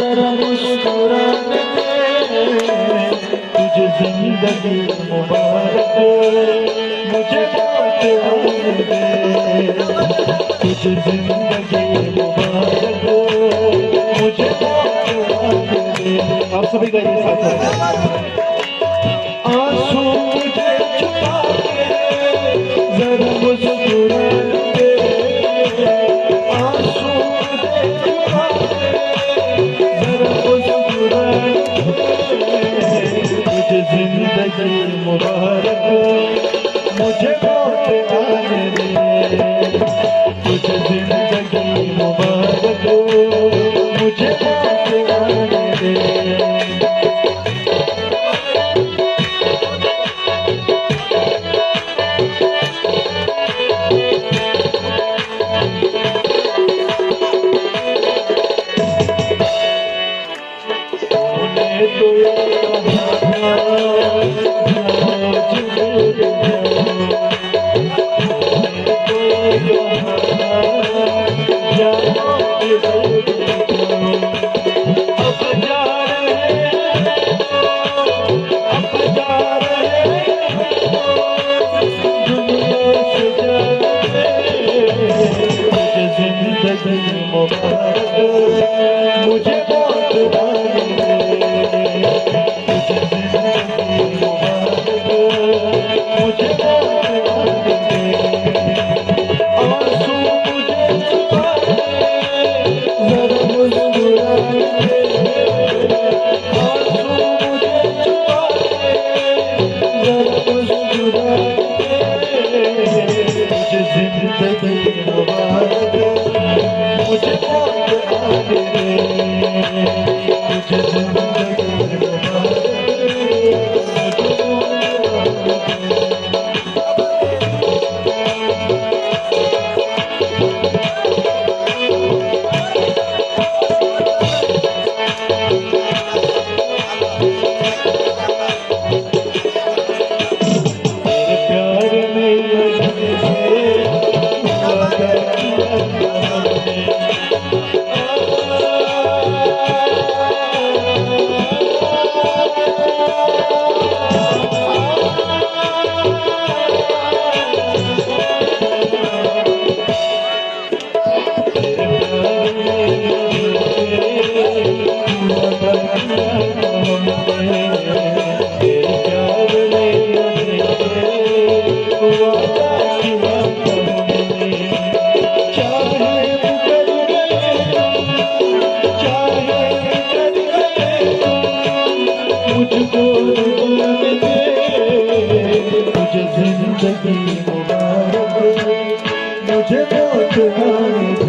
जरा मुस्कुराने दे, तुझे जिंदगी मुबारक मुझे बात आने दे, तुझे जिंदगी मुबारक मुझे बात आने दे। आप सभी का ये साथ आंसू मुझे छुपा के जरा मुस्कुराने दे, आंसू मुझे छुपा के जरा मुस्कुराने दे, तुझे जिंदगी मुबारक मुझे बात आने दे, तुझे जिंदगी मुबारक मुझे बात आने दे। मुझे बात आने दे, तुझे जिंदगी मुबारक मुझे बात आने दे। आंसू मुझे छुपा के जरा मुस्कुराने दे, आंसू मुझे छुपा के जरा मुस्कुराने दे, तुझे जिंदगी मुबारक मुझे बात आने दे, तुझे जिंदगी मुबारक मेरे प्यार में मुझको रुलाने दे, तुझे जिंदगी मुबारक मुझे बात आने दे।